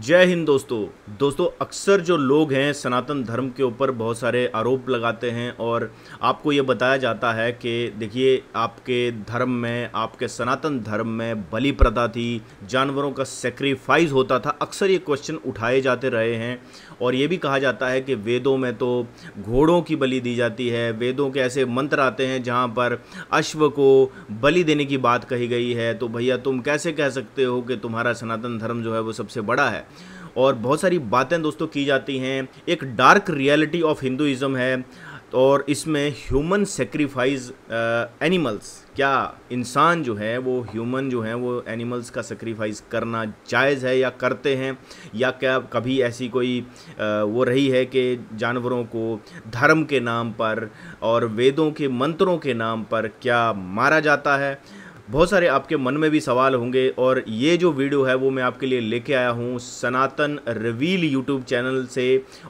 जय हिंद दोस्तों अक्सर जो लोग हैं सनातन धर्म के ऊपर बहुत सारे आरोप लगाते हैं और आपको ये बताया जाता है कि देखिए आपके धर्म में, आपके सनातन धर्म में बलि प्रथा थी, जानवरों का सेक्रीफाइस होता था। अक्सर ये क्वेश्चन उठाए जाते रहे हैं और ये भी कहा जाता है कि वेदों में तो घोड़ों की बलि दी जाती है। वेदों के ऐसे मंत्र आते हैं जहाँ पर अश्व को बलि देने की बात कही गई है। तो भैया तुम कैसे कह सकते हो कि तुम्हारा सनातन धर्म जो है वो सबसे बड़ा है। और बहुत सारी बातें दोस्तों की जाती हैं। एक डार्क रियलिटी ऑफ हिंदुइज़्म है और इसमें ह्यूमन सेक्रीफाइस एनिमल्स, क्या इंसान जो है वो ह्यूमन जो है वो एनिमल्स का सेक्रीफाइस करना जायज़ है या करते हैं, या क्या कभी ऐसी कोई वो रही है कि जानवरों को धर्म के नाम पर और वेदों के मंत्रों के नाम पर क्या मारा जाता है। बहुत सारे आपके मन में भी सवाल होंगे और ये जो वीडियो है वो मैं आपके लिए लेके आया हूँ सनातन रिवील यूट्यूब चैनल से।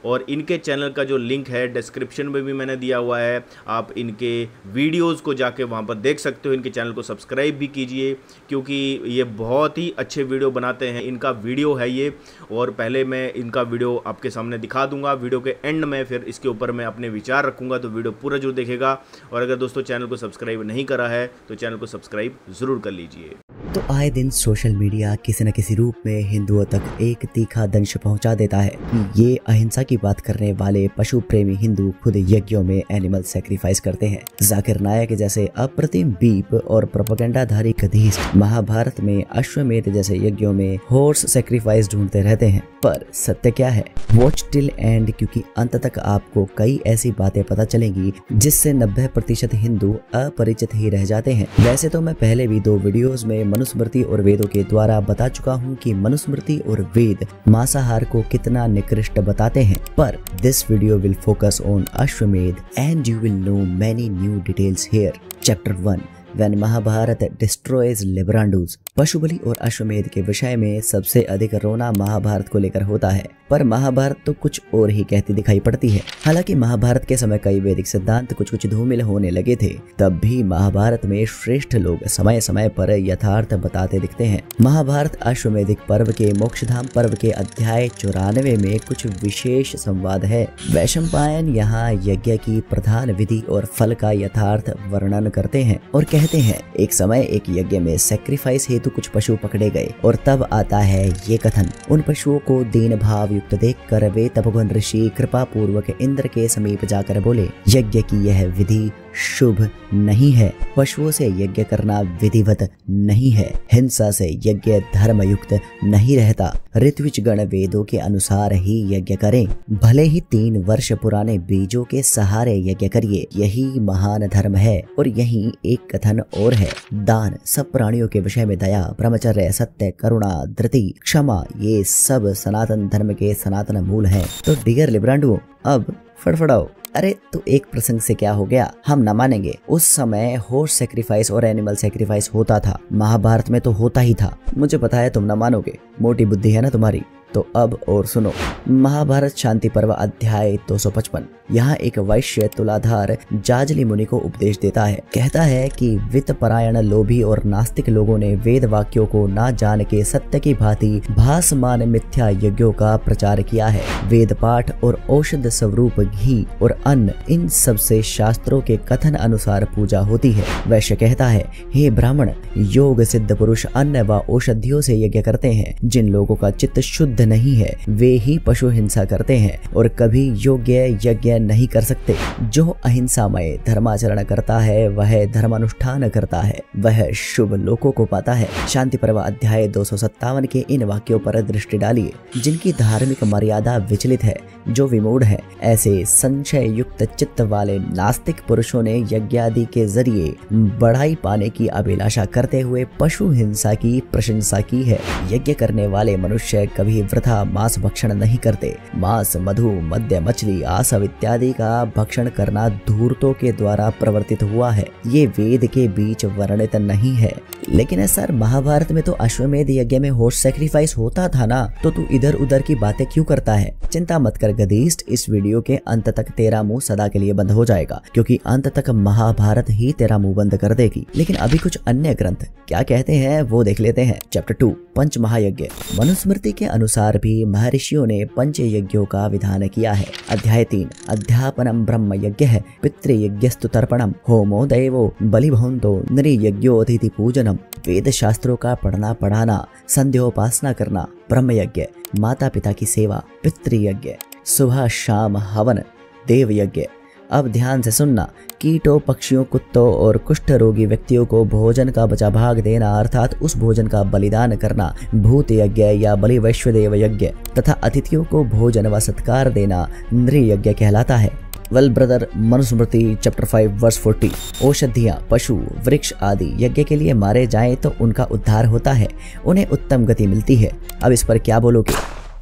और इनके चैनल का जो लिंक है डिस्क्रिप्शन में भी मैंने दिया हुआ है, आप इनके वीडियोस को जाके वहाँ पर देख सकते हो। इनके चैनल को सब्सक्राइब भी कीजिए क्योंकि ये बहुत ही अच्छे वीडियो बनाते हैं। इनका वीडियो है ये, और पहले मैं इनका वीडियो आपके सामने दिखा दूंगा। वीडियो के एंड में फिर इसके ऊपर मैं अपने विचार रखूँगा, तो वीडियो पूरा जरूर देखेगा। और अगर दोस्तों चैनल को सब्सक्राइब नहीं करा है तो चैनल को सब्सक्राइब जरूर कर लीजिए। तो आए दिन सोशल मीडिया किसी न किसी रूप में हिंदुओं तक एक तीखा दंश पहुंचा देता है कि ये अहिंसा की बात करने वाले पशु प्रेमी हिंदू खुद यज्ञों में एनिमल सेक्रीफाइस करते हैं। जाकिर नायक जैसे अप्रतिम बीप और प्रोपेगेंडाधारी कधीस महाभारत में अश्वमेध जैसे यज्ञों में हॉर्स सेक्रीफाइस ढूंढते रहते हैं। पर सत्य क्या है? वॉच टिल एंड, क्योंकि अंत तक आपको कई ऐसी बातें पता चलेंगी जिससे 90% हिंदू अपरिचित ही रह जाते हैं। वैसे तो मैं पहले भी 2 वीडियोस में मनुस्मृति और वेदों के द्वारा बता चुका हूँ कि मनुस्मृति और वेद मांसाहार को कितना निकृष्ट बताते हैं, पर this video will focus on Ashwamedh and you will know many new details here. Chapter 1, when Mahabharat destroys लिब्रांडूज। पशु बलि और अश्वमेध के विषय में सबसे अधिक रोना महाभारत को लेकर होता है, पर महाभारत तो कुछ और ही कहती दिखाई पड़ती है। हालांकि महाभारत के समय कई वैदिक सिद्धांत कुछ धूमिल होने लगे थे, तब भी महाभारत में श्रेष्ठ लोग समय समय पर यथार्थ बताते दिखते हैं। महाभारत अश्वमेधिक पर्व के मोक्षधाम पर्व के अध्याय 94 में कुछ विशेष संवाद है। वैशंपायन यहाँ यज्ञ की प्रधान विधि और फल का यथार्थ वर्णन करते हैं और कहते हैं, एक समय एक यज्ञ में सेक्रीफाइस हेतु कुछ पशु पकड़े गए और तब आता है ये कथन। उन पशुओं को दीन भाव युक्त देखकर वे तपोवन ऋषि कृपा पूर्वक इंद्र के समीप जाकर बोले, यज्ञ की यह विधि शुभ नहीं है। पशुओं से यज्ञ करना विधिवत नहीं है। हिंसा से यज्ञ धर्म युक्त नहीं रहता। ऋत्विज गण वेदों के अनुसार ही यज्ञ करें, भले ही 3 वर्ष पुराने बीजों के सहारे यज्ञ करिए, यही महान धर्म है। और यही एक कथन और है, दान, सब प्राणियों के विषय में दया, ब्रह्मचर्य, सत्य, करुणा, धृति, क्षमा, ये सब सनातन धर्म के सनातन मूल हैं। तो डियर लिब्रांडुओं, अब फड़फड़ाओ। अरे तो एक प्रसंग से क्या हो गया, हम न मानेंगे। उस समय हॉर्स सेक्रीफाइस और एनिमल सेक्रीफाइस होता था। महाभारत में तो होता ही था। मुझे पता है तुम न मानोगे, मोटी बुद्धि है ना तुम्हारी। तो अब और सुनो। महाभारत शांति पर्व अध्याय 255। यहाँ एक वैश्य तुलाधार जाजली मुनि को उपदेश देता है। कहता है कि वित्त परायण लोभी और नास्तिक लोगों ने वेद वाक्यों को ना जान के सत्य की भांति भासमान मिथ्या यज्ञों का प्रचार किया है। वेद पाठ और औषध स्वरूप घी और अन्न, इन सब से शास्त्रों के कथन अनुसार पूजा होती है। वैश्य कहता है, हे ब्राह्मण, योग सिद्ध पुरुष अन्न व औषधियों से यज्ञ करते हैं। जिन लोगों का चित्त शुद्ध नहीं है वे ही पशु हिंसा करते हैं और कभी योग्य यज्ञ नहीं कर सकते। जो अहिंसामय धर्माचरण करता है वह धर्मानुष्ठान करता है, वह शुभ लोकों को पाता है। शांति पर्व अध्याय 257 के इन वाक्यों पर दृष्टि डालिए। जिनकी धार्मिक मर्यादा विचलित है, जो विमूढ़ है, ऐसे संशय युक्त चित्त वाले नास्तिक पुरुषों ने यज्ञादि के जरिए बढ़ाई पाने की अभिलाषा करते हुए पशु हिंसा की प्रशंसा की है। यज्ञ करने वाले मनुष्य कभी वृथा मांस भक्षण नहीं करते। मांस, मधु, मद्य, मछली, आसव इत्यादि का भक्षण करना धूर्तों के द्वारा प्रवर्तित हुआ है। ये वेद के बीच वर्णित नहीं है। लेकिन सर महाभारत में तो अश्वमेध यज्ञ में हॉर्स सैक्रिफाइस होता था ना, तो तू इधर उधर की बातें क्यों करता है? चिंता मत कर गधीस्ट, इस वीडियो के अंत तक तेरा मुंह सदा के लिए बंद हो जाएगा, क्योंकि अंत तक महाभारत ही तेरा मुंह बंद कर देगी। लेकिन अभी कुछ अन्य ग्रंथ क्या कहते हैं वो देख लेते हैं। चैप्टर 2 पंच महायज्ञ। मनुस्मृति के अनुसार भी महर्षियों ने पंच यज्ञों का विधान किया है। अध्याय 3 अध्यापनम ब्रह्म यज्ञ है, पितृयज्ञस्तु तर्पणम, होमो दैवो बलिभवन्तो, नृयज्ञो अतिथि पूजनम। वेद शास्त्रों का पढ़ना पढ़ाना, संध्योपासना करना, ब्रह्म यज्ञ, माता पिता की सेवा, पितृयज्ञ, सुबह शाम हवन, देव यज्ञ। अब ध्यान से सुनना, कीटों, पक्षियों, कुत्तों और कुष्ठ रोगी व्यक्तियों को भोजन का बचा भाग देना अर्थात उस भोजन का बलिदान करना भूत यज्ञ या बलि वैश्वदेव यज्ञ तथा अतिथियों को भोजन व सत्कार देना नृयज्ञ कहलाता है। Well brother, Manusmriti chapter 5 verse 40। औषधियाँ, पशु, वृक्ष आदि यज्ञ के लिए मारे जाएं तो उनका उद्धार होता है, उन्हें उत्तम गति मिलती है। अब इस पर क्या बोलोगे?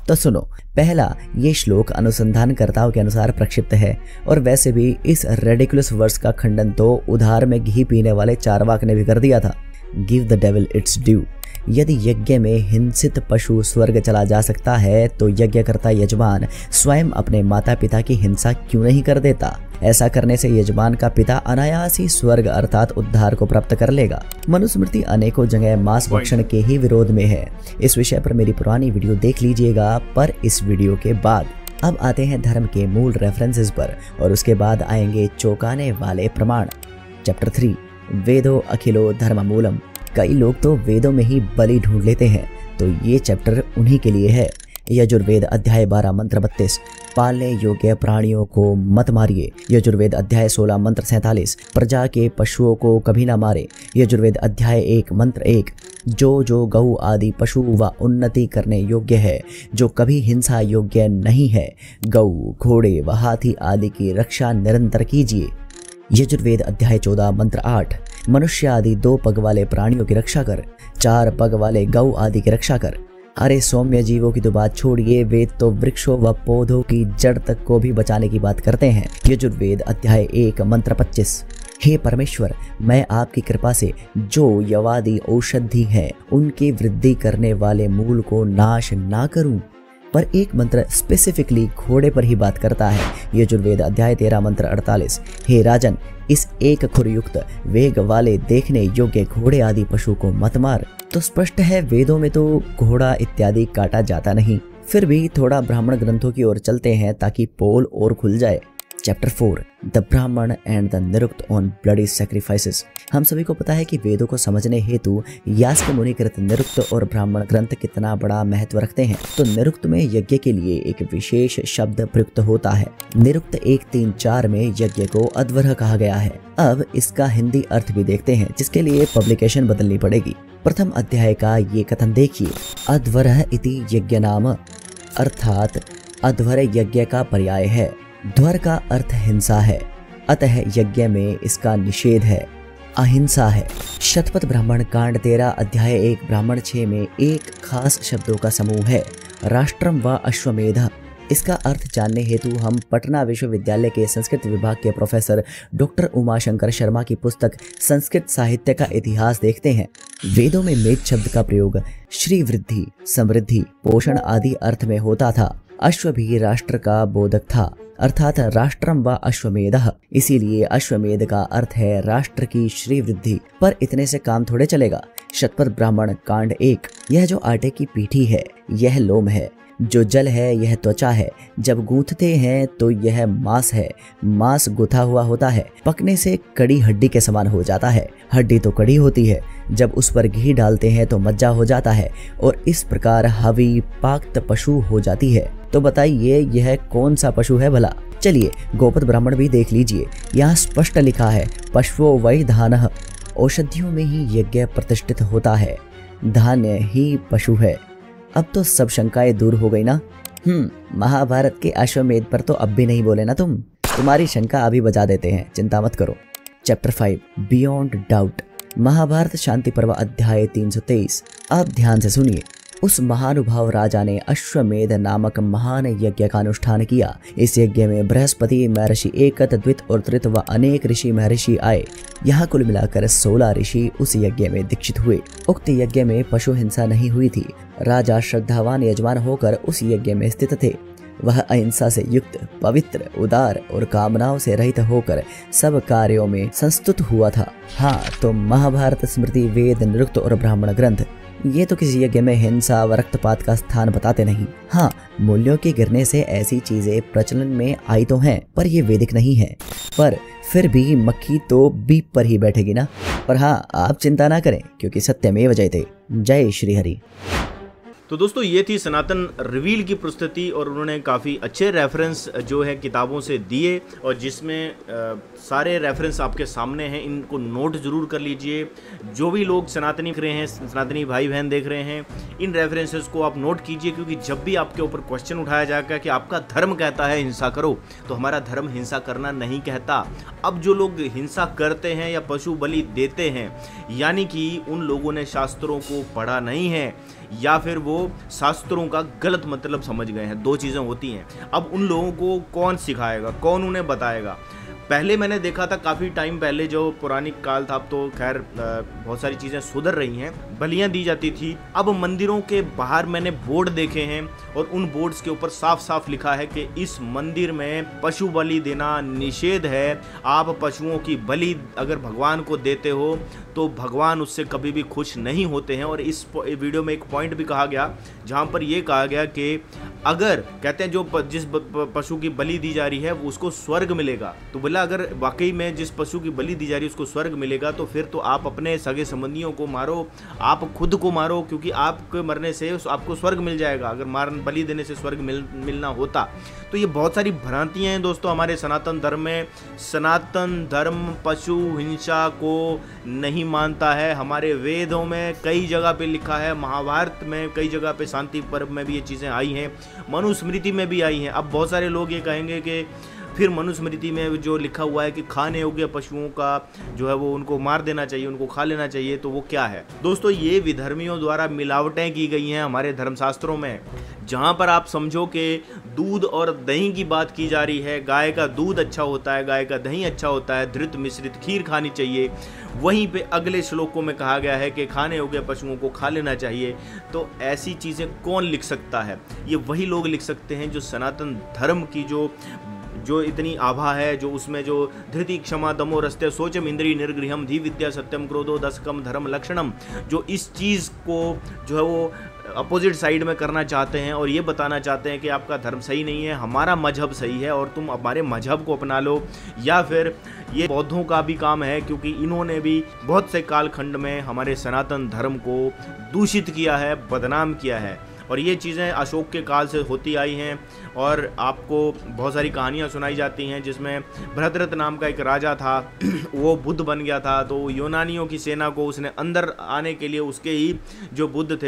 तो सुनो, पहला, ये श्लोक अनुसंधानकर्ताओं के अनुसार प्रक्षिप्त है और वैसे भी इस रेडिकुलस वर्स का खंडन तो उधार में घी पीने वाले चारवाक ने भी कर दिया था। Give the devil it's due. यदि यज्ञ में हिंसित पशु स्वर्ग चला जा सकता है तो यज्ञकर्ता यजमान स्वयं अपने माता पिता की हिंसा क्यों नहीं कर देता? ऐसा करने से यजमान का पिता अनायास ही स्वर्ग अर्थात उद्धार को प्राप्त कर लेगा। मनुस्मृति अनेकों जगह मांस भक्षण के ही विरोध में है। इस विषय पर मेरी पुरानी वीडियो देख लीजिएगा, पर इस वीडियो के बाद। अब आते हैं धर्म के मूल रेफरेंसेस पर और उसके बाद आएंगे चौंकाने वाले प्रमाण। चैप्टर 3 वेदो अखिलो धर्म मूलम। कई लोग तो वेदों में ही बलि ढूंढ लेते हैं, तो ये चैप्टर उन्हीं के लिए है। यजुर्वेद अध्याय 12 मंत्र 32 पालने योग्य प्राणियों को मत मारिए। यजुर्वेद अध्याय 16 मंत्र 47 प्रजा के पशुओं को कभी ना मारे। यजुर्वेद अध्याय 1 मंत्र 1 जो गौ आदि पशु व उन्नति करने योग्य है, जो कभी हिंसा योग्य नहीं है, गौ, घोड़े व हाथी आदि की रक्षा निरंतर कीजिए। यजुर्वेद अध्याय 14 मंत्र 8 मनुष्य आदि 2 पग वाले प्राणियों की रक्षा कर, 4 पग वाले गौ आदि की रक्षा कर। अरे सौम्य जीवों की तो बात छोड़िए, वेद तो वृक्षों व पौधों की जड़ तक को भी बचाने की बात करते हैं। यजुर्वेद अध्याय 1 मंत्र 25 हे परमेश्वर, मैं आपकी कृपा से जो यवादि औषधि हैं उनकी वृद्धि करने वाले मूल को नाश ना करूं। पर एक मंत्र स्पेसिफिकली घोड़े पर ही बात करता है। यजुर्वेद अध्याय 13 मंत्र 48 हे राजन, इस एक खुरयुक्त वेग वाले देखने योग्य घोड़े आदि पशु को मत मार। तो स्पष्ट है वेदों में तो घोड़ा इत्यादि काटा जाता नहीं। फिर भी थोड़ा ब्राह्मण ग्रंथों की ओर चलते हैं ताकि पोल और खुल जाए। Chapter 4 the Brahmana and the Nirukta on bloody sacrifices. हम सभी को पता है कि वेदों को समझने हेतु यास्क मुनि कृत निरुक्त और ब्राह्मण ग्रंथ कितना बड़ा महत्व रखते हैं। तो निरुक्त में यज्ञ के लिए एक विशेष शब्द प्रयुक्त होता है। निरुक्त 1-3-4 में यज्ञ को अध्वर्ह कहा गया है। अब इसका हिंदी अर्थ भी देखते हैं, जिसके लिए पब्लिकेशन बदलनी पड़ेगी। प्रथम अध्याय का ये कथन देखिए, अध्वर्ह इति यज्ञ नाम, अर्थात अध्वर्ह यज्ञ का पर्याय है। ध्वर का अर्थ हिंसा है, अतः यज्ञ में इसका निषेध है, अहिंसा है। शतपथ ब्राह्मण कांड 13 अध्याय 1 ब्राह्मण 6 में एक खास शब्दों का समूह है, राष्ट्रम व अश्वमेध। इसका अर्थ जानने हेतु हम पटना विश्वविद्यालय के संस्कृत विभाग के प्रोफेसर डॉक्टर उमाशंकर शर्मा की पुस्तक संस्कृत साहित्य का इतिहास देखते हैं। वेदों में मेध शब्द का प्रयोग श्री वृद्धि, समृद्धि, पोषण आदि अर्थ में होता था। अश्व भी राष्ट्र का बोधक था, अर्थात राष्ट्रम व अश्वमेधः, इसीलिए अश्वमेध का अर्थ है राष्ट्र की श्री वृद्धि। पर इतने से काम थोड़े चलेगा। शतपथ ब्राह्मण कांड 1, यह जो आटे की पीठी है यह लोम है, जो जल है यह त्वचा है, जब गूंथते हैं तो यह मांस है, मांस गुथा हुआ होता है, पकने से कड़ी हड्डी के समान हो जाता है, हड्डी तो कड़ी होती है, जब उस पर घी डालते हैं तो मज्जा हो जाता है और इस प्रकार हवी पाक्त पशु हो जाती है। तो बताइए यह कौन सा पशु है भला? चलिए गोपद ब्राह्मण भी देख लीजिए, यहाँ स्पष्ट लिखा है पशुओं वै धानः। औषधियों में ही यज्ञ प्रतिष्ठित होता है, धान्य ही पशु है। अब तो सब शंकाएं दूर हो गई ना? महाभारत के अश्वमेध पर तो अब भी नहीं बोले ना तुम? तुम्हारी शंका अभी बजा देते हैं, चिंता मत करो। Chapter 5 beyond doubt. Mahabharat Shanti Parva अध्याय 323। अब ध्यान से सुनिए। उस महानुभाव राजा ने अश्वमेध नामक महान यज्ञ का अनुष्ठान किया। इस यज्ञ में बृहस्पति, महर्षि एकत, द्वित और त्रित व अनेक ऋषि महर्षि आए। यहाँ कुल मिलाकर 16 ऋषि उस यज्ञ में दीक्षित हुए। उक्त यज्ञ में पशु हिंसा नहीं हुई थी। राजा श्रद्धावान यजमान होकर उस यज्ञ में स्थित थे। वह अहिंसा से युक्त, पवित्र, उदार और कामनाओं से रहित होकर सब कार्यों में संस्तुत हुआ था। हाँ, तो महाभारत, स्मृति, वेद, नृत्य और ब्राह्मण ग्रंथ ये तो किसी यज्ञ में हिंसा व रक्तपात का स्थान बताते नहीं। हाँ, मूल्यों के गिरने से ऐसी चीजें प्रचलन में आई तो हैं, पर ये वैदिक नहीं है। पर फिर भी मक्खी तो बीप पर ही बैठेगी ना। पर हाँ, आप चिंता ना करें, क्योंकि सत्यमेव जयते। जय श्री हरि। तो दोस्तों ये थी सनातन रिवील की प्रस्तुति और उन्होंने काफ़ी अच्छे रेफरेंस जो है किताबों से दिए और जिसमें सारे रेफरेंस आपके सामने हैं। इनको नोट ज़रूर कर लीजिए। जो भी लोग सनातनी देख रहे हैं, सनातनी भाई बहन देख रहे हैं, इन रेफरेंसेस को आप नोट कीजिए, क्योंकि जब भी आपके ऊपर क्वेश्चन उठाया जाएगा कि आपका धर्म कहता है हिंसा करो, तो हमारा धर्म हिंसा करना नहीं कहता। अब जो लोग हिंसा करते हैं या पशु बलि देते हैं, यानी कि उन लोगों ने शास्त्रों को पढ़ा नहीं है या फिर वो शास्त्रों का गलत मतलब समझ गए हैं। दो चीज़ें होती हैं। अब उन लोगों को कौन सिखाएगा, कौन उन्हें बताएगा? पहले मैंने देखा था काफ़ी टाइम पहले, जो पौराणिक काल था, अब तो खैर बहुत सारी चीज़ें सुधर रही हैं, बलियां दी जाती थी। अब मंदिरों के बाहर मैंने बोर्ड देखे हैं और उन बोर्ड्स के ऊपर साफ साफ लिखा है कि इस मंदिर में पशु बलि देना निषेध है। आप पशुओं की बलि अगर भगवान को देते हो तो भगवान उससे कभी भी खुश नहीं होते हैं। और इस वीडियो में एक पॉइंट भी कहा गया जहाँ पर यह कहा गया कि अगर कहते हैं जो जिस पशु की बलि दी जा रही है वो उसको स्वर्ग मिलेगा, तो बोला अगर वाकई में जिस पशु की बलि दी जा रही है उसको स्वर्ग मिलेगा, तो फिर तो आप अपने सगे संबंधियों को मारो, आप खुद को मारो, क्योंकि आपके मरने से आपको स्वर्ग मिल जाएगा। अगर बलि देने से स्वर्ग मिलना होता तो ये बहुत सारी भ्रांतियां हैं दोस्तों हमारे सनातन धर्म में। सनातन धर्म पशु हिंसा को नहीं मानता है। हमारे वेदों में कई जगह पे लिखा है, महाभारत में कई जगह पे, शांति पर्व में भी ये चीज़ें आई हैं, मनुस्मृति में भी आई हैं। अब बहुत सारे लोग ये कहेंगे कि फिर मनुस्मृति में जो लिखा हुआ है कि खाने योग्य पशुओं का जो है वो उनको मार देना चाहिए, उनको खा लेना चाहिए, तो वो क्या है? दोस्तों ये विधर्मियों द्वारा मिलावटें की गई हैं हमारे धर्मशास्त्रों में। जहाँ पर आप समझो कि दूध और दही की बात की जा रही है, गाय का दूध अच्छा होता है, गाय का दही अच्छा होता है, धृत मिश्रित खीर खानी चाहिए, वहीं पे अगले श्लोकों में कहा गया है कि खाने योग्य पशुओं को खा लेना चाहिए। तो ऐसी चीज़ें कौन लिख सकता है? ये वही लोग लिख सकते हैं जो सनातन धर्म की जो इतनी आभा है, जो उसमें जो धृति क्षमा दमो रस्ते शोचम इंद्रिय निर्गृहम धी विद्या सत्यम क्रोधो दशकम धर्म लक्षणम, जो इस चीज़ को जो है वो अपोजिट साइड में करना चाहते हैं और ये बताना चाहते हैं कि आपका धर्म सही नहीं है, हमारा मजहब सही है और तुम हमारे मजहब को अपना लो। या फिर ये बौद्धों का भी काम है, क्योंकि इन्होंने भी बहुत से कालखंड में हमारे सनातन धर्म को दूषित किया है, बदनाम किया है। और ये चीज़ें अशोक के काल से होती आई हैं और आपको बहुत सारी कहानियाँ सुनाई जाती हैं, जिसमें भरतरथ नाम का एक राजा था, वो बुद्ध बन गया था, तो यूनानियों की सेना को उसने अंदर आने के लिए उसके ही जो बुद्ध थे,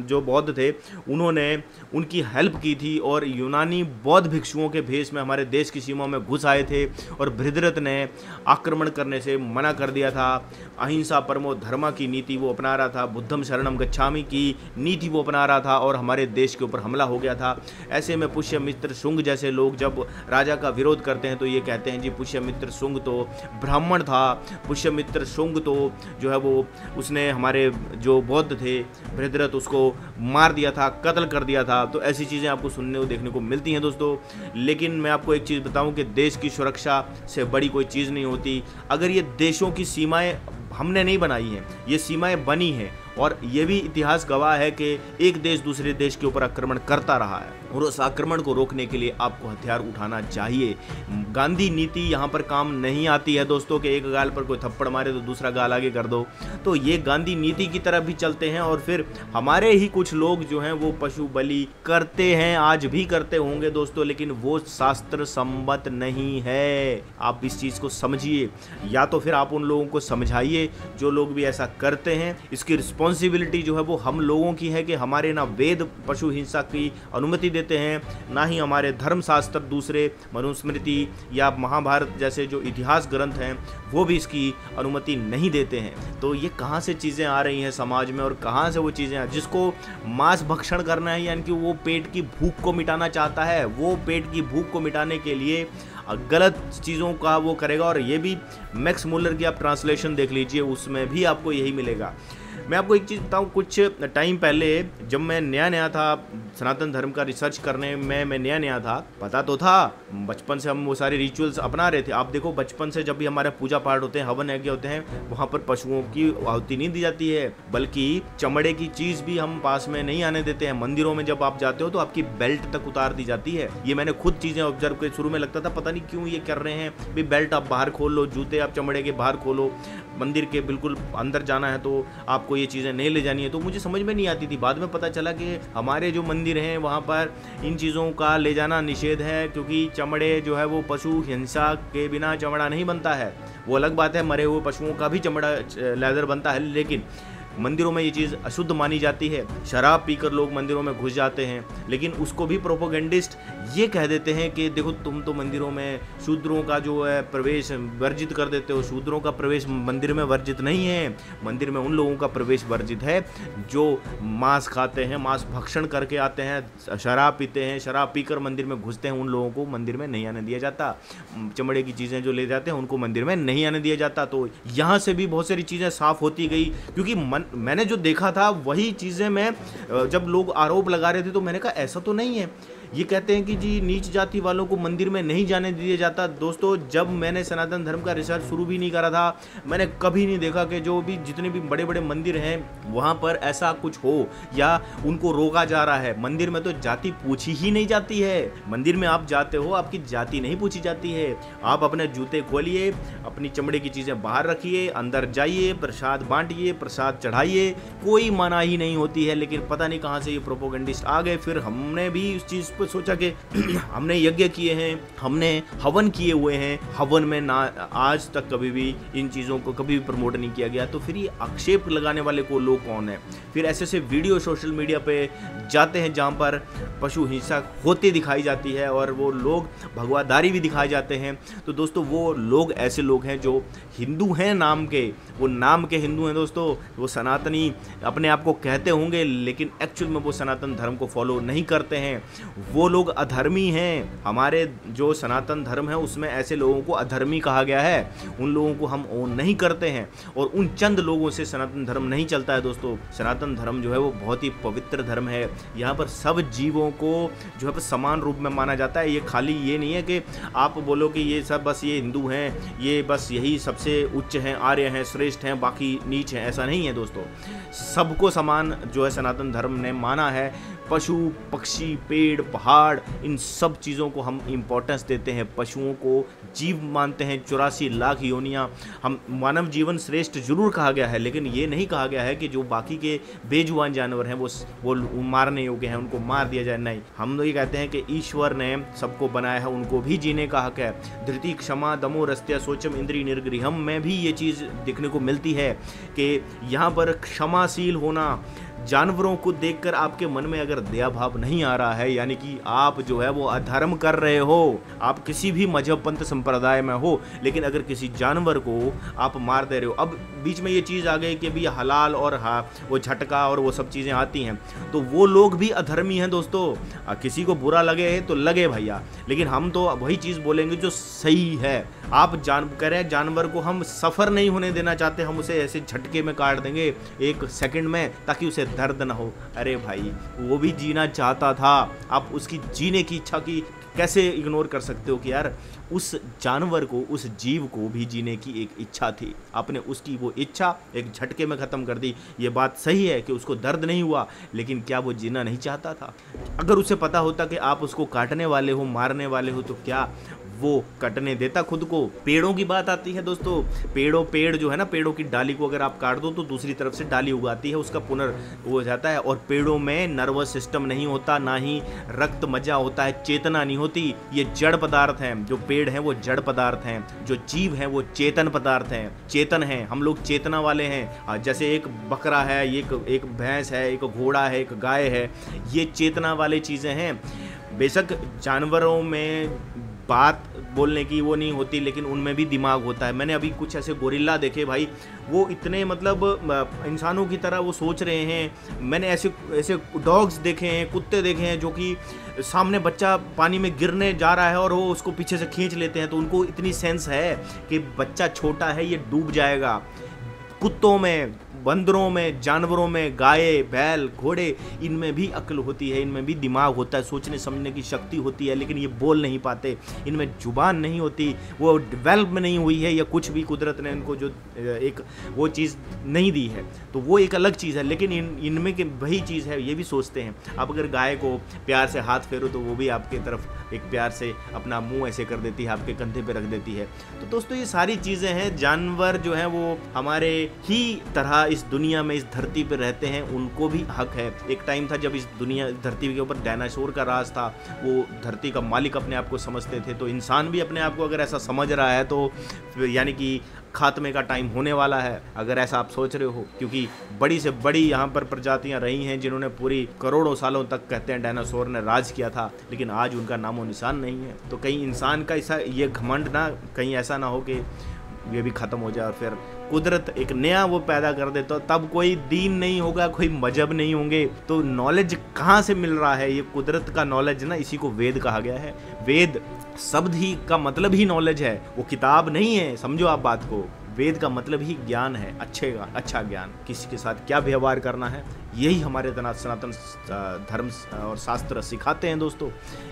जो बौद्ध थे, उन्होंने उनकी हेल्प की थी और यूनानी बौद्ध भिक्षुओं के भेष में हमारे देश की सीमा में घुस आए थे और भरतरथ ने आक्रमण करने से मना कर दिया था। अहिंसा परमो धर्मा की नीति वो अपना रहा था, बुद्धम शरणम गच्छामि की नीति वो अपना रहा था और हमारे देश के ऊपर हमला हो गया था। ऐसे में पुष्यमित्र शुंग जैसे लोग जब राजा का विरोध करते हैं तो ये कहते हैं जी पुष्यमित्र शुंग तो ब्राह्मण था, पुष्यमित्र शुंग तो जो है वो उसने हमारे जो बौद्ध थे भरतरथ उसको मार दिया था, कत्ल कर दिया था। तो ऐसी चीज़ें आपको सुनने और देखने को मिलती हैं दोस्तों। लेकिन मैं आपको एक चीज़ बताऊं कि देश की सुरक्षा से बड़ी कोई चीज़ नहीं होती। अगर ये देशों की सीमाएं हमने नहीं बनाई हैं, ये सीमाएं बनी हैं और ये भी इतिहास गवाह है कि एक देश दूसरे देश के ऊपर आक्रमण करता रहा है और उस आक्रमण को रोकने के लिए आपको हथियार उठाना चाहिए। गांधी नीति यहाँ पर काम नहीं आती है दोस्तों कि एक गाल पर कोई थप्पड़ मारे तो दूसरा गाल आगे कर दो। तो ये गांधी नीति की तरफ भी चलते हैं और फिर हमारे ही कुछ लोग जो हैं वो पशु बलि करते हैं, आज भी करते होंगे दोस्तों, लेकिन वो शास्त्र सम्मत नहीं है। आप इस चीज़ को समझिए, या तो फिर आप उन लोगों को समझाइए जो लोग भी ऐसा करते हैं। इसकी रिस्पॉन्सिबिलिटी जो है वो हम लोगों की है कि हमारे ना वेद पशु हिंसा की अनुमति देते हैं, ना ही हमारे धर्मशास्त्र दूसरे मनुस्मृति या महाभारत जैसे जो इतिहास ग्रंथ हैं वो भी इसकी अनुमति नहीं देते हैं। तो ये कहाँ से चीज़ें आ रही हैं समाज में, और कहाँ से वो चीज़ें जिसको मांस भक्षण करना है, यानी कि वो पेट की भूख को मिटाना चाहता है, वो पेट की भूख को मिटाने के लिए गलत चीज़ों का वो करेगा। और ये भी मैक्स मुलर की आप ट्रांसलेशन देख लीजिए, उसमें भी आपको यही मिलेगा। मैं आपको एक चीज़ बताऊँ, कुछ टाइम पहले जब मैं नया था सनातन धर्म का रिसर्च करने में, मैं नया था, पता तो था, बचपन से हम वो सारे रिचुअल्स अपना रहे थे। आप देखो बचपन से जब भी हमारे पूजा पाठ होते हैं, हवन यज्ञ होते हैं, वहाँ पर पशुओं की आहुति नहीं दी जाती है, बल्कि चमड़े की चीज़ भी हम पास में नहीं आने देते हैं। मंदिरों में जब आप जाते हो तो आपकी बेल्ट तक उतार दी जाती है। ये मैंने खुद चीज़ें ऑब्जर्व की। शुरू में लगता था पता नहीं क्यों ये कर रहे हैं, भाई बेल्ट आप बाहर खोल लो, जूते आप चमड़े के बाहर खोलो, मंदिर के बिल्कुल अंदर जाना है तो आपको ये चीज़ें नहीं ले जानी है। तो मुझे समझ में नहीं आती थी। बाद में पता चला कि हमारे जो मंदिर हैं वहाँ पर इन चीज़ों का ले जाना निषेध है, क्योंकि चमड़े जो है वो पशु हिंसा के बिना चमड़ा नहीं बनता है। वो अलग बात है, मरे हुए पशुओं का भी चमड़ा लेदर बनता है, लेकिन मंदिरों में ये चीज़ अशुद्ध मानी जाती है। शराब पीकर लोग मंदिरों में घुस जाते हैं, लेकिन उसको भी प्रोपोगेंडिस्ट ये कह देते हैं कि देखो तुम तो मंदिरों में शूद्रों का जो है प्रवेश वर्जित कर देते हो। शूद्रों का प्रवेश मंदिर में वर्जित नहीं है, मंदिर में उन लोगों का प्रवेश वर्जित है जो मांस खाते हैं, मांस भक्षण करके आते हैं, शराब पीते हैं, शराब पीकर मंदिर में घुसते हैं, उन लोगों को मंदिर में नहीं आने दिया जाता। चमड़े की चीज़ें जो ले जाते हैं उनको मंदिर में नहीं आने दिया जाता। तो यहाँ से भी बहुत सारी चीज़ें साफ होती गई, क्योंकि मैंने जो देखा था वही चीज़ें मैं जब लोग आरोप लगा रहे थे तो मैंने कहा ऐसा तो नहीं है। ये कहते हैं कि जी नीच जाति वालों को मंदिर में नहीं जाने दिया जाता। दोस्तों जब मैंने सनातन धर्म का रिसर्च शुरू भी नहीं करा था, मैंने कभी नहीं देखा कि जो भी जितने भी बड़े बड़े मंदिर हैं वहाँ पर ऐसा कुछ हो या उनको रोका जा रहा है। मंदिर में तो जाति पूछी ही नहीं जाती है। मंदिर में आप जाते हो, आपकी जाति नहीं पूछी जाती है। आप अपने जूते खोलिए, अपनी चमड़े की चीज़ें बाहर रखिए, अंदर जाइए, प्रसाद बांटिए, प्रसाद चढ़ाइए, कोई मनाही नहीं होती है। लेकिन पता नहीं कहाँ से ये प्रोपोगेंडिस्ट आ गए। फिर हमने भी उस चीज़ सोचा कि हमने यज्ञ किए हैं, हमने हवन किए हुए हैं, हवन में ना आज तक कभी भी इन चीज़ों को कभी भी प्रमोट नहीं किया गया। तो फिर ये आक्षेप लगाने वाले को लोग कौन है? फिर ऐसे ऐसे वीडियो सोशल मीडिया पे जाते हैं जहाँ पर पशु हिंसा होती दिखाई जाती है और वो लोग भगवादारी भी दिखाए जाते हैं। तो दोस्तों वो लोग ऐसे लोग हैं जो हिंदू हैं नाम के, वो नाम के हिंदू हैं दोस्तों। वो सनातनी अपने आप को कहते होंगे, लेकिन एक्चुअल में वो सनातन धर्म को फॉलो नहीं करते हैं। वो लोग अधर्मी हैं। हमारे जो सनातन धर्म है उसमें ऐसे लोगों को अधर्मी कहा गया है। उन लोगों को हम ओन नहीं करते हैं और उन चंद लोगों से सनातन धर्म नहीं चलता है। दोस्तों सनातन धर्म जो है वो बहुत ही पवित्र धर्म है। यहाँ पर सब जीवों को जो है समान रूप में माना जाता है। ये खाली ये नहीं है कि आप बोलो कि ये सब बस ये हिंदू हैं, ये बस यही सबसे उच्च हैं, आर्य हैं, श्रेष्ठ हैं, बाकी नीच हैं, ऐसा नहीं है दोस्तों। सबको समान जो है सनातन धर्म ने माना है। पशु पक्षी पेड़ पहाड़ इन सब चीज़ों को हम इम्पोर्टेंस देते हैं। पशुओं को जीव मानते हैं। 84 लाख योनियाँ, हम मानव जीवन श्रेष्ठ जरूर कहा गया है, लेकिन ये नहीं कहा गया है कि जो बाकी के बेजुबान जानवर हैं वो मारने योग्य हैं, उनको मार दिया जाए। नहीं, हम तो ये कहते हैं कि ईश्वर ने सबको बनाया है, उनको भी जीने का हक है। धृति क्षमा दमो रस्त्या सोचम इंद्रिय निर्गृहम में भी ये चीज़ देखने को मिलती है कि यहाँ पर क्षमाशील होना। जानवरों को देखकर आपके मन में अगर दया भाव नहीं आ रहा है, यानी कि आप जो है वो अधर्म कर रहे हो, आप किसी भी मजहब पंथ संप्रदाय में हो, लेकिन अगर किसी जानवर को आप मार दे रहे हो। अब बीच में ये चीज़ आ गई कि भी हलाल और वो झटका और वो सब चीज़ें आती हैं, तो वो लोग भी अधर्मी हैं दोस्तों। किसी को बुरा लगे तो लगे भैया, लेकिन हम तो वही चीज़ बोलेंगे जो सही है। आप कह रहे हैं जानवर को हम सफ़र नहीं होने देना चाहते, हम उसे ऐसे झटके में काट देंगे 1 सेकंड में ताकि उसे दर्द ना हो। अरे भाई वो भी जीना चाहता था, आप उसकी जीने की इच्छा की कैसे इग्नोर कर सकते हो कि यार उस जानवर को, उस जीव को भी जीने की एक इच्छा थी, आपने उसकी वो इच्छा एक झटके में ख़त्म कर दी। ये बात सही है कि उसको दर्द नहीं हुआ, लेकिन क्या वो जीना नहीं चाहता था? अगर उसे पता होता कि आप उसको काटने वाले हो, मारने वाले हो, तो क्या वो कटने देता खुद को? पेड़ों की बात आती है दोस्तों, पेड़ जो है ना, पेड़ों की डाली को अगर आप काट दो तो दूसरी तरफ से डाली उगाती है, उसका हो जाता है। और पेड़ों में नर्वस सिस्टम नहीं होता, ना ही रक्त मज्जा होता है, चेतना नहीं होती। ये जड़ पदार्थ हैं, जो पेड़ हैं वो जड़ पदार्थ हैं, जो जीव हैं वो चेतन पदार्थ हैं, चेतन हैं। हम लोग चेतना वाले हैं। जैसे एक बकरा है, एक भैंस है, एक घोड़ा है, एक गाय है, ये चेतना वाले चीज़ें हैं। बेशक जानवरों में बात बोलने की वो नहीं होती, लेकिन उनमें भी दिमाग होता है। मैंने अभी कुछ ऐसे गोरिल्ला देखे भाई, वो इतने मतलब इंसानों की तरह वो सोच रहे हैं। मैंने ऐसे ऐसे डॉग्स देखे हैं, कुत्ते देखे हैं जो कि सामने बच्चा पानी में गिरने जा रहा है और वो उसको पीछे से खींच लेते हैं, तो उनको इतनी सेंस है कि बच्चा छोटा है, ये डूब जाएगा। कुत्तों में, बंदरों में, जानवरों में, गाय, बैल, घोड़े, इनमें भी अक्ल होती है, इनमें भी दिमाग होता है, सोचने समझने की शक्ति होती है, लेकिन ये बोल नहीं पाते, इनमें जुबान नहीं होती, वो डेवलप नहीं हुई है, या कुछ भी कुदरत ने इनको जो एक वो चीज़ नहीं दी है, तो वो एक अलग चीज़ है। लेकिन इनमें की वही चीज़ है, ये भी सोचते हैं। आप अगर गाय को प्यार से हाथ फेरो तो वो भी आपके तरफ एक प्यार से अपना मुँह ऐसे कर देती है, आपके कंधे पर रख देती है। तो दोस्तों ये सारी चीज़ें हैं। जानवर जो हैं वो हमारे ही तरह इस दुनिया में, इस धरती पर रहते हैं, उनको भी हक है। एक टाइम था जब इस धरती के ऊपर डायनासोर का राज था, वो धरती का मालिक अपने आप को समझते थे। तो इंसान भी अपने आप को अगर ऐसा समझ रहा है तो यानी कि खात्मे का टाइम होने वाला है, अगर ऐसा आप सोच रहे हो, क्योंकि बड़ी से बड़ी यहाँ पर प्रजातियाँ रही हैं जिन्होंने पूरी करोड़ों सालों तक, कहते हैं, डायनासोर ने राज किया था, लेकिन आज उनका नामो निशान नहीं है। तो कहीं इंसान का ऐसा ये घमंड ना, कहीं ऐसा ना हो कि ये भी ख़त्म हो जाए और फिर कुदरत एक नया वो पैदा कर दे, तो तब कोई दीन नहीं होगा, कोई मजहब नहीं होंगे। तो नॉलेज कहाँ से मिल रहा है? ये कुदरत का नॉलेज ना, इसी को वेद कहा गया है। वेद शब्द ही का मतलब ही नॉलेज है, वो किताब नहीं है, समझो आप बात को। वेद का मतलब ही ज्ञान है, अच्छा ज्ञान, किसी के साथ क्या व्यवहार करना है, यही हमारे सनातन धर्म और शास्त्र सिखाते हैं। दोस्तों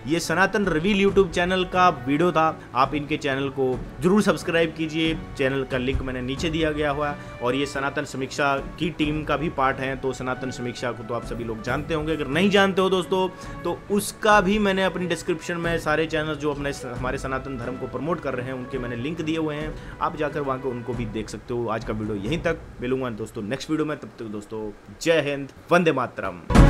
ये सनातन रिवील यूट्यूब चैनल का वीडियो था, आप इनके चैनल को जरूर सब्सक्राइब कीजिए, चैनल का लिंक मैंने नीचे दिया गया हुआ है। और ये सनातन समीक्षा की टीम का भी पार्ट है, तो सनातन समीक्षा को तो आप सभी लोग जानते होंगे, अगर नहीं जानते हो दोस्तों तो उसका भी मैंने अपनी डिस्क्रिप्शन में सारे चैनल जो अपने हमारे सनातन धर्म को प्रमोट कर रहे हैं उनके मैंने लिंक दिए हुए हैं, आप जाकर वहाँ को उनको भी देख सकते हो। आज का वीडियो यहीं तक, मिलूंगा दोस्तों नेक्स्ट वीडियो में, तब तक दोस्तों जय हिंद, वंदे मातरम।